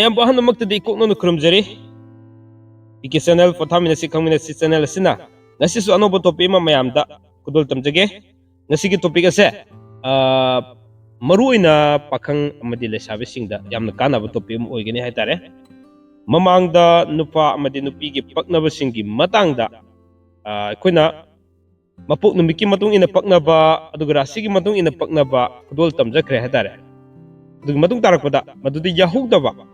mayam bahan namakta di kok no krumjari iki channel pothaminasi khangminasi channel asina ngasi su anobo topic ma mayam da kudol tamjage ngasi gi topic ase maruina pakhang amadi lesabe singda yamna kanaba topic mo oigani haitare mamangda nupa amadi nupi gi paknaba singi matangda koina mapuk numiki matung ina paknaba aduga rasi gi matung ina paknaba kudol tamjakre haitare aduga matung tarakpada madudi yahudaba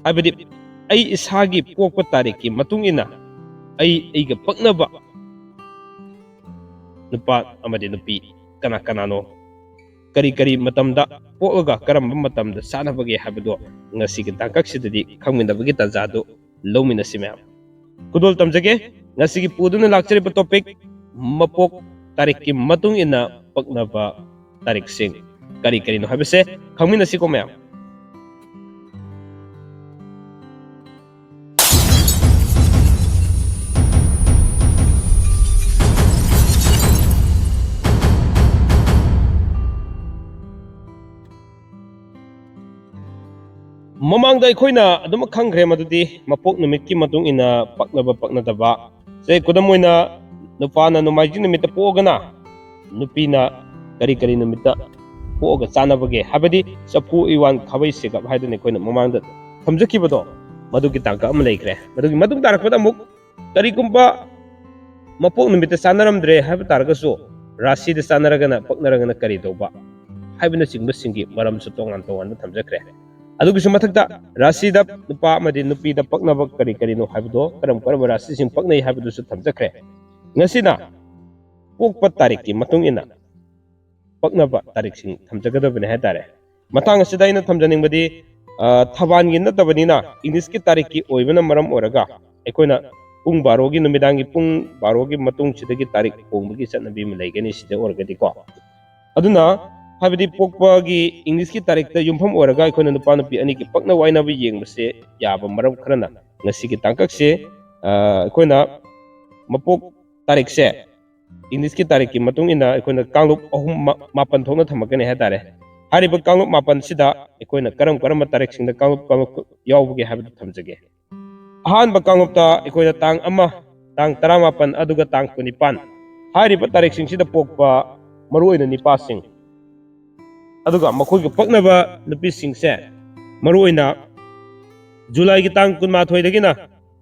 abadi ai isagi pokpa tariki matung ina aiga paknaba nupa amadi nupi kana kanano kari matamda poga karamba matamda sanabage habdo ngasi gi tangkaksidadi khangminabagi tanjado lomina simam kudol tamjage ngasi gi puduna lakchari topic mapok tarik ki matung ina paknaba tarik sing kari no habise khangminasi ko mayam mamangda aikoina adum khangre madudi mapok numit ki matung ina paknaba paknadaba se kudamoina nupana numaiji numita pogana nupina kari numita poga chanabage habadi sapu iwan khabai sigap haidune koina mamangda thamjakibodo madugi tangka am leikre madugi matung tarakpada muk kari kumpa mapok numita sanaramdre hab targasu rasi de sanaragana paknaragana kari doba haibina singba singi maram su tongan thamjakre adugi sumathakta rasi da nupa amadi nupi da paknaba kari no habdo karam rasi sing paknai habdu su thamjakre ngasina pokpa tariki matung ina paknaba tarik sing thamjagadabane haitare matang asida ina thamjaningbadi thaban gi natabani english ki tariki oibana maram oraga ekoina pung 12 gi numidangi pung 12 gi matung sidagi tarik pongbagi chanabi mi laigani sida orgadi ko aduna habidi pokpa gi english ki tarik ta yumpham oraga ekoina nupa nupi ani ki pakna waina bi yengbase yaba maram kharana ngasi gi tangkakse ekoina mapok tarik se english ki tarik ki matung ina ekoina kanglup ahum mapan thona thamakane haitare hariba kanglup mapan sida ekoina karam tarik singda kanglup yawbuge habdu thamjage ahan ba kanglup ta ekoina tang ama tang 18 aduga tang 19 hariba tarik sing sida pokpa maru oina nipa sing aduga makhoi gi paknaba nupi sing se maru oina july gi tang 12 dagina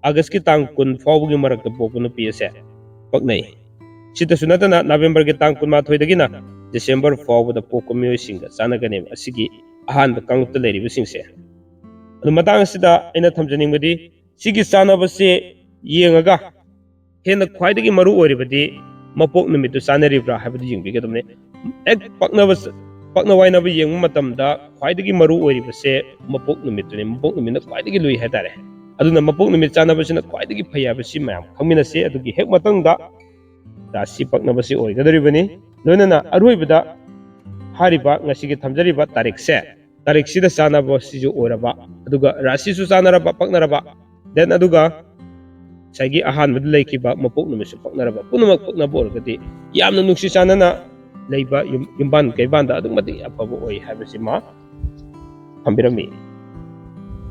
august ki tang 10 fawbugi marakta pokpa nupi ase paknai sita sunatana november ki tang 12 dagina december fawbada pokpa mioi singa chanagane asigi ahan ba kanglup leiriba singse adu matang asida aina thamjaningbadi sigi chanabase yengaga hena khwaidagi maru oribadi mapok numitu chanaribra habadi yingbigadamne ek pakna wainaba yengma matamda khwaidagi maru oribase mapok numitune mapok numina khwaidagi lui haitare aduna mapok numit chanabasina khwaidagi phayabasi mayam khangminase adugi hek matangda rasi paknabasi oigadoribani loinana aroibada hariba ngasigi thamjariba tarik sida chanaba siju oraba aduga rasi su chanaraba paknaraba den aduga sagi ahan mad laikiba mapok numisu paknaraba punamak paknaba orgadi yamna nungsi chanana leiba yumban kaibanda adumati afaba oi habasi ma thambirami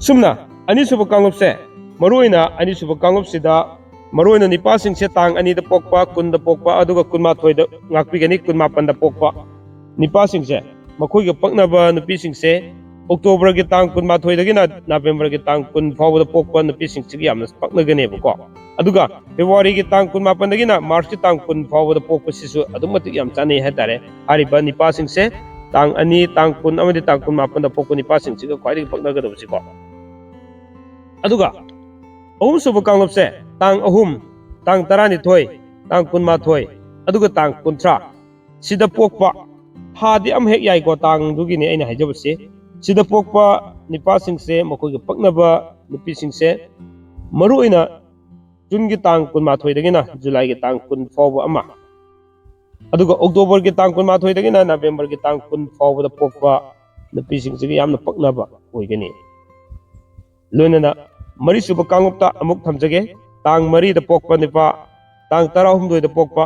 sumna anisuba kanglupse maruina anisuba kanglupsida maruina nipasing se tang ani da pokpa kunda pokpa aduga kunma thoida ngakpigani kunma panda pokpa nipasing se makhoi ga paknaba nupi sing se october gi tang kunma thoidagina november gi tang kun fawda pokpa nupi sing sig yamna paknagane bako aduga february gi tang kunma pandagina march gi tang kun fawda pokpa sisu adumati yam chani haitare hariba nipasing se tang ani tang kun amadi tang kunma panda pokpa nipasing sig khwaidi paknagadabsi ko aduga ahum suba kanglupse tang ahum tang 12 tang 12 aduga tang 13 sida pokpa hadi am hek yai ko tang dugini aina haijabse sida pokpa nipa singse makhoi paknaba nupi singse maru ina jun gi tang 12 dagina july gi tang 10 fawba ama aduga october gi tang 12 dagina november gi tang 10 fawba pokpa nupi singse yamna paknaba oigani loinana mari suba kangupta amuk thamjage tang mari da pokpa nipa tang 16 da pokpa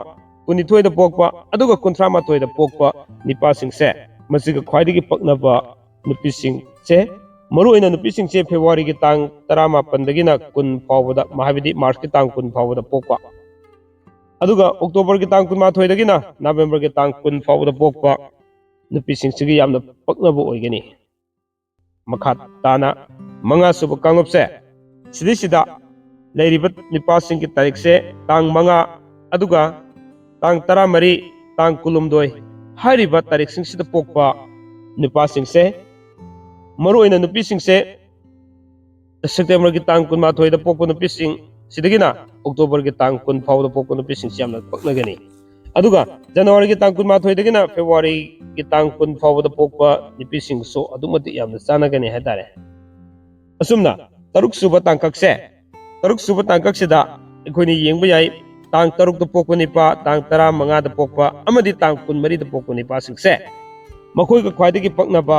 22 da pokpa aduga 38 da pokpa nipa singse masiga khwaidagi paknaba nupi sing se ꯃꯔꯨꯑꯣꯏꯅ ꯅꯨꯄꯤꯁꯤꯡꯁꯦ ꯐꯦꯕ꯭ꯔꯨꯋꯥꯔꯤꯒꯤ ꯇꯥꯡ 18ꯗꯒꯤꯅ 20 ꯐꯥꯎꯕꯗ ꯍꯥꯏꯕꯗꯤ ꯃꯥꯔꯆꯀꯤ ꯇꯥꯡ 20 ꯐꯥꯎꯕꯗ ꯄꯣꯛꯄ ꯑꯗꯨꯒ ꯑꯣꯛꯇꯣꯕꯔꯒꯤ ꯇꯥꯡ 18ꯗꯒꯤꯅ ꯅꯕꯦꯝꯕꯔꯒꯤ ꯇꯥꯡ 20 ꯐꯥꯎꯕꯗ ꯄꯣꯛꯄ ꯅꯨꯄꯤꯁꯤꯡꯁꯤꯒꯤ ꯌꯥꯝꯅ ꯄꯛꯅꯕ ꯑꯣꯏꯒꯅꯤ ꯃꯈꯥ ꯇꯥꯅ ꯃꯉꯥꯁꯨꯕ ꯀꯥꯡꯂꯨꯞꯁꯦ ꯁꯤꯗꯩꯁꯤꯗ ꯂꯩꯔꯤꯕ ꯅꯨꯄꯥꯁꯤꯡꯒꯤ ꯇꯥꯔꯤꯛꯁꯦ ꯇꯥꯡ 5 ꯑꯗꯨꯒ ꯇꯥꯡ 13 ꯇꯥꯡ 19 ꯍꯥꯏꯔꯤꯕ ꯇꯥꯔꯤꯛꯁꯤꯡꯁꯤꯗ ꯄꯣꯛꯄ ꯅꯨꯄꯥꯁꯤꯡꯁꯦ ꯃꯔꯨꯑꯣꯏꯅ ꯅꯨꯄꯤꯁꯤꯡꯁꯦ ꯁꯦꯞꯇꯦꯝꯕꯔꯒꯤ ꯇꯥꯡ 12ꯗ ꯄꯣꯛꯄ ꯅꯨꯄꯤꯁꯤꯡ ꯁꯤꯗꯒꯤꯅ ꯑꯣꯛꯇꯣꯕꯔꯒꯤ ꯇꯥꯡ 20 ꯐꯥꯎꯕꯗ ꯄꯣꯛꯄ ꯅꯨꯄꯤꯁꯤꯡꯁꯤ ꯌꯥꯝꯅ ꯄꯛꯅꯒꯅꯤ ꯑꯗꯨꯒ ꯖꯅꯋꯥꯔꯤꯒꯤ ꯇꯥꯡ 12ꯗꯒꯤꯅ ꯐꯦꯕ꯭ꯔꯨꯋꯥꯔꯤꯒꯤ ꯇꯥꯡ 20 ꯐꯥꯎꯕꯗ ꯄꯣꯛꯄ ꯅꯨꯄꯤꯁꯤꯡꯁꯨ ꯑꯗꯨꯛꯃꯇꯤꯛ ꯌꯥꯝꯅ ꯆꯥꯟꯅꯒꯅꯤ ꯍꯥꯏꯇꯥꯔꯦ ꯑꯁꯨꯝꯅ ꯇꯔꯨꯛꯁꯨꯕ ꯇꯥꯡꯀꯛꯁꯦ ꯇꯔꯨꯛꯁꯨꯕ ꯇꯥꯡꯀꯛꯁꯤꯗ ꯑꯩꯈꯣꯏꯅ ꯌꯦꯡꯕ ꯌꯥꯏ ꯇꯥꯡ 6ꯗ ꯄꯣꯛꯄ ꯅꯤꯄꯥ ꯇꯥꯡ 15ꯗ ꯄꯣꯛꯄ ꯑꯃꯗꯤ ꯇꯥꯡ 24ꯗ ꯄꯣꯛꯄ ꯅꯤꯄꯥꯁꯤꯡꯁꯦ ꯃꯈꯣꯏꯒ ꯈ꯭ꯋꯥꯏꯗꯒꯤ ꯄꯛꯅꯕ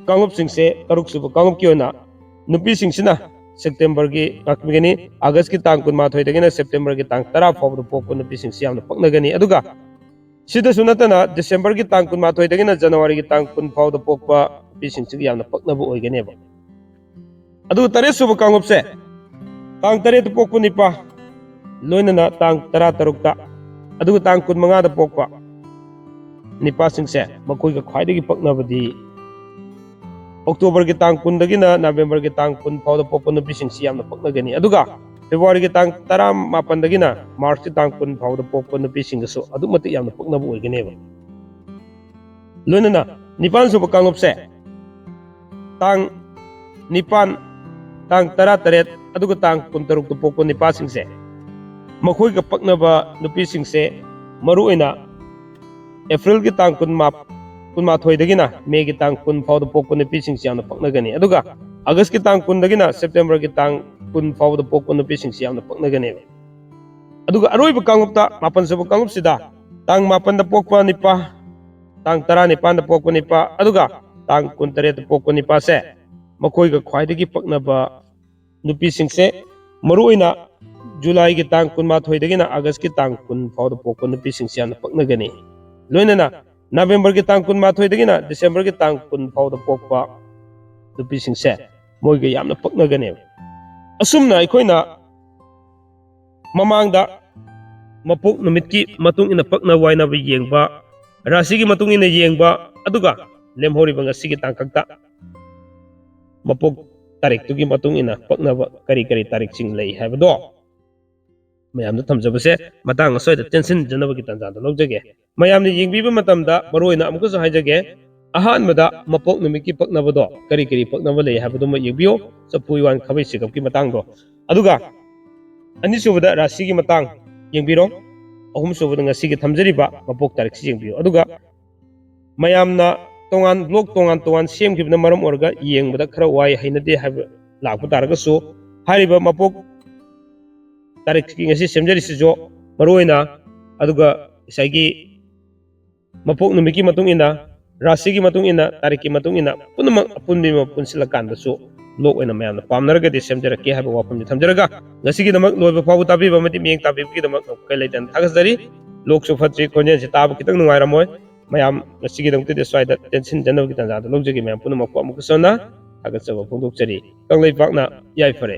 ꯀꯥꯡꯂꯨꯞꯁꯤꯡꯁꯦ ꯇꯔꯨꯛꯁꯨꯕ ꯀꯥꯡꯂꯨꯞꯀꯤ ꯑꯣꯏꯅ ꯅꯨꯄꯤꯁꯤꯡꯁꯤꯅ ꯁꯦꯞꯇꯦꯝꯕꯔꯒꯤ ꯑꯥꯒꯁꯠꯀꯤ ꯇꯥꯡ 12ꯗꯒꯤꯅ ꯁꯦꯞꯇꯦꯝꯕꯔꯒꯤ ꯇꯥꯡ 10 ꯐꯥꯎꯕꯗ ꯄꯣꯛꯄ ꯅꯨꯄꯤꯁꯤꯡꯁꯤ ꯌꯥꯝꯅ ꯄꯛꯅꯒꯅꯤ ꯑꯗꯨꯒ ꯁꯤꯗꯁꯨ ꯅꯠꯇꯅ ꯗꯤꯁꯦꯝꯕꯔꯒꯤ ꯇꯥꯡ 12ꯗꯒꯤꯅ ꯖꯅꯋꯥꯔꯤꯒꯤ ꯇꯥꯡ 20 ꯐꯥꯎꯕꯗ ꯄꯣꯛꯄ ꯅꯨꯄꯤꯁꯤꯡꯁꯤꯒꯤ ꯌꯥꯝꯅ ꯄꯛꯅꯕ ꯑꯣꯏꯒꯅꯦꯕ ꯑꯗꯨꯒ ꯇꯔꯦꯠꯁꯨꯕ ꯀꯥꯡꯂꯨꯞꯁꯦ ꯇꯥꯡ 8ꯗ ꯄꯣꯛꯄ ꯅꯤꯄꯥ ꯂꯣꯏꯅꯅ ꯇꯥꯡ 13ꯇ ꯑꯗꯨꯒ ꯇꯥꯡ 25ꯗ ꯄꯣꯛꯄ ꯅꯤꯄꯥꯁꯤꯡꯁꯦ ꯃꯈꯣꯏꯒ ꯈ꯭ꯋꯥꯏꯗꯒꯤ ꯄꯛꯅꯕꯗꯤ ꯑꯣꯛꯇꯣꯕꯔꯒꯤ ꯇꯥꯡ 10ꯗꯒꯤꯅ ꯅꯕꯦꯝꯕꯔꯒꯤ ꯇꯥꯡ 20 ꯐꯥꯎꯕꯗ ꯄꯣꯛꯄ ꯅꯨꯄꯤꯁꯤꯡꯁꯤ ꯌꯥꯝꯅ ꯄꯛꯅꯒꯅꯤ ꯑꯗꯨꯒ ꯐꯦꯕ꯭ꯔꯨꯋꯥꯔꯤꯒꯤ ꯇꯥꯡ 18ꯗꯒꯤꯅ ꯃꯥꯔꯆꯀꯤ ꯇꯥꯡ 20 ꯐꯥꯎꯕꯗ ꯄꯣꯛꯄ ꯅꯨꯄꯤꯁꯤꯡꯒꯁꯨ ꯑꯗꯨꯛꯃꯇꯤꯛ ꯌꯥꯝꯅ ꯄꯛꯅꯕ ꯑꯣꯏꯒꯅꯦꯕ ꯂꯣꯏꯅꯅ ꯅꯤꯄꯥꯟꯁꯨꯕ ꯀꯥꯡꯂꯨꯞꯁꯦ ꯇꯥꯡ 9 ꯇꯥꯡ 18 ꯑꯗꯨꯒ ꯇꯥꯡ 16ꯗ ꯄꯣꯛꯄ ꯅꯤꯄꯥꯁꯤꯡꯁꯦ ꯃꯈꯣꯏꯒ ꯄꯛꯅꯕ ꯅꯨꯄꯤꯁꯤꯡꯁꯦ ꯃꯔꯨꯑꯣꯏꯅ ꯑꯦꯄ꯭ꯔꯤꯜꯒꯤ ꯇꯥꯡ 12ꯗꯒꯤꯅ ꯃꯦꯒꯤ ꯇꯥꯡ 20 ꯐꯥꯎꯕꯗ ꯄꯣꯛꯄ ꯅꯨꯄꯤꯁꯤꯡꯁꯤ ꯌꯥꯝꯅ ꯄꯛꯅꯒꯅꯤ ꯑꯗꯨꯒ ꯑꯥꯒꯁꯠꯀꯤ ꯇꯥꯡ 20ꯗꯒꯤꯅ ꯁꯦꯞꯇꯦꯝꯕꯔꯒꯤ ꯇꯥꯡ 20 ꯐꯥꯎꯕꯗ ꯄꯣꯛꯄ ꯅꯨꯄꯤꯁꯤꯡꯁꯤ ꯌꯥꯝꯅ ꯄꯛꯅꯒꯅꯦꯕ ꯑꯗꯨꯒ ꯑꯔꯣꯏꯕ ꯀꯥꯡꯂꯨꯞꯇ ꯃꯥꯄꯟꯁꯨꯕ ꯀꯥꯡꯂꯨꯞꯁꯤꯗ ꯇꯥꯡ 8ꯗ ꯄꯣꯛꯄ ꯅꯤꯄꯥ ꯇꯥꯡ 19ꯗ ꯄꯣꯛꯄ ꯅꯤꯄꯥ ꯑꯗꯨꯒ ꯇꯥꯡ 28ꯗ ꯄꯣꯛꯄ ꯅꯤꯄꯥꯁꯦ ꯃꯈꯣꯏꯒ ꯈ꯭ꯋꯥꯏꯗꯒꯤ ꯄꯛꯅꯕ ꯅꯨꯄꯤꯁꯤꯡꯁꯦ ꯃꯔꯨꯑꯣꯏꯅ ꯖꯨꯂꯥꯏꯒꯤ ꯇꯥꯡ 12ꯗꯒꯤꯅ ꯑꯥꯒꯁꯠꯀꯤ ꯇꯥꯡ 20 ꯐꯥꯎꯕꯗ ꯄꯣꯛꯄ ꯅꯨꯄꯤꯁꯤꯡꯁꯤ ꯌꯥꯝꯅ ꯄꯛꯅꯒꯅꯤ ꯂꯣꯏꯅꯅ ꯅꯕꯦꯝꯕꯔꯒꯤ ꯇꯥꯡ 12ꯗꯒꯤꯅ ꯗꯤꯁꯦꯝꯕꯔꯒꯤ ꯇꯥꯡ 20 ꯐꯥꯎꯕꯗ ꯄꯣꯛꯄ ꯅꯨꯄꯤꯁꯤꯡꯁꯦ ꯃꯣꯏꯒ ꯌꯥꯝꯅ ꯄꯛꯅꯒꯅꯦꯕ ꯑꯁꯨꯝꯅ ꯑꯩꯈꯣꯏꯅ ꯃꯃꯥꯡꯗ ꯃꯄꯣꯛ ꯅꯨꯃꯤꯠꯀꯤ ꯃꯇꯨꯡ ꯏꯟꯅ ꯄꯛꯅ ꯋꯥꯏꯅꯕ ꯌꯦꯡꯕ ꯔꯥశꯤꯒꯤ ꯃꯇꯨꯡ ꯏꯟꯅ ꯌꯦꯡꯕ ꯑꯗꯨꯒ ꯂꯦꯝꯍꯧꯔꯤꯕ ꯉꯁꯤꯒꯤ ꯇꯥꯡꯀꯛꯇ ꯃꯄꯣꯛ ꯇꯥꯔꯤꯛꯇꯨꯒꯤ ꯃꯇꯨꯡ ꯏꯟꯅ ꯄꯛꯅꯕ ꯀꯔꯤ ꯀꯔꯤ ꯇꯥꯔꯤꯛꯁꯤꯡ ꯂꯩ ꯍꯥꯏꯕꯗꯣ ꯃꯌꯥꯝꯗ ꯊꯝꯖꯕꯁꯦ ꯃꯇꯥꯡ ꯑꯁ꯭ꯋꯥꯏꯗ ꯇꯦꯟꯁꯤꯟꯖꯅꯕꯒꯤ ꯇꯥꯟꯖꯥꯗ ꯂꯧꯖꯒꯦ ꯃꯌꯥꯝꯅ ꯌꯦꯡꯕꯤꯕ ꯃꯇꯝꯗ ꯃꯔꯨꯑꯣꯏꯅ ꯑꯃꯨꯛꯀꯁꯨ ꯍꯥꯏꯖꯒꯦ ꯑꯍꯥꯟꯕꯗ ꯃꯄꯣꯛ ꯅꯨꯃꯤꯠꯀꯤ ꯄꯛꯅꯕꯗꯣ ꯀꯔꯤ ꯀꯔꯤ ꯄꯛꯅꯕ ꯂꯩ ꯍꯥꯏꯕꯗꯨꯃ ꯌꯦꯡꯕꯤꯌꯨ ꯆꯐꯨ ꯏꯋꯥꯟ ꯈꯥꯕꯩ ꯆꯤꯒꯞꯀꯤ ꯃꯇꯥꯡꯗꯣ ꯑꯗꯨꯒ ꯑꯅꯤꯁꯨꯕꯗ ꯔꯥశꯤꯒꯤ ꯃꯇꯥꯡ ꯌꯦꯡꯕꯤꯔꯣ ꯑꯍꯨꯝꯁꯨꯕꯗ ꯉꯁꯤꯒꯤ ꯊꯝꯖꯔꯤꯕ ꯃꯄꯣꯛ ꯇꯥꯔꯤꯛꯁꯤ ꯌꯦꯡꯕꯤꯌꯨ ꯑꯗꯨꯒ ꯃꯌꯥꯝꯅ ꯕ꯭ꯂꯣꯛ ꯇꯣꯉꯥꯟ ꯁꯦꯝꯈꯤꯕꯅ ꯃꯔꯝ ꯑꯣꯏꯔꯒ ꯌꯦꯡꯕꯗ ꯈꯔ ꯋꯥꯏ ꯍꯩꯅꯗꯦ ꯍꯥꯏꯕ ꯂꯥꯛꯄ ꯇꯥꯔꯒꯁꯨ ꯍꯥꯏꯔꯤꯕ ꯃꯄꯣꯛ ꯇꯥꯔꯤꯛꯀꯤ ꯉꯁꯤ ꯁꯦꯝꯖꯔꯤꯁꯤꯁꯨ ꯃꯔꯨꯑꯣꯏꯅ ꯑꯗꯨꯒ ꯉꯁꯥꯏꯒꯤ ꯃꯄꯣꯛ ꯅꯨꯃꯤꯠꯀꯤ ꯃꯇꯨꯡ ꯏꯟꯅ ꯔꯥశꯤꯒꯤ ꯃꯇꯨꯡ ꯏꯟꯅ ꯇꯥꯔꯤꯛꯀꯤ ꯃꯇꯨꯡ ꯏꯟꯅ ꯄꯨꯝꯅꯃꯛ ꯑꯄꯨꯟꯕ ꯄꯨꯟꯁꯤꯜꯂꯀꯥꯟꯗꯁꯨ ꯕ꯭ꯂꯣꯛ ꯑꯣꯏꯅ ꯃꯌꯥꯝꯅ ꯄꯥꯝꯅꯔꯒꯗꯤ ꯁꯦꯝꯖꯔꯛꯀꯦ ꯍꯥꯏꯕ ꯋꯥꯐꯝꯁꯤ ꯊꯝꯖꯔꯒ ꯉꯁꯤꯒꯤꯗꯃꯛ ꯂꯣꯏꯕ ꯐꯥꯎꯕ ꯇꯥꯕꯤꯕ ꯑꯃꯗꯤ ꯃꯤꯠꯌꯦꯡ ꯇꯥꯕꯤꯕꯒꯤꯗꯃꯛ ꯀꯩ ꯂꯩꯇꯅ ꯊꯥꯒꯠꯆꯔꯤ ꯂꯣꯛꯁꯨ ꯐꯠꯇ꯭ꯔꯤ ꯈꯣꯟꯖꯦꯜꯁꯤ ꯇꯥꯕ ꯈꯤꯇꯪ ꯅꯨꯡꯉꯥꯏꯔꯝꯃꯣꯏ ꯃꯌꯥꯝ ꯉꯁꯤꯒꯤꯗꯃꯛꯇꯗꯤ ꯁ꯭ꯋꯥꯏꯗ ꯇꯦꯟꯁꯤꯟꯖꯅꯕꯒꯤ ꯇꯥꯟꯖꯥꯗ ꯂꯧꯖꯒꯦ ꯃꯌꯥꯝ ꯄꯨꯝꯅꯃꯛꯄꯨ ꯑꯃꯨꯛꯀ ꯍꯟꯅ ꯊꯥꯒꯠꯆꯕ ꯐꯣꯡꯗꯣꯛꯆꯔꯤ ꯀꯪꯂꯩꯄꯥꯛꯅ ꯌꯥꯏꯐꯔꯦ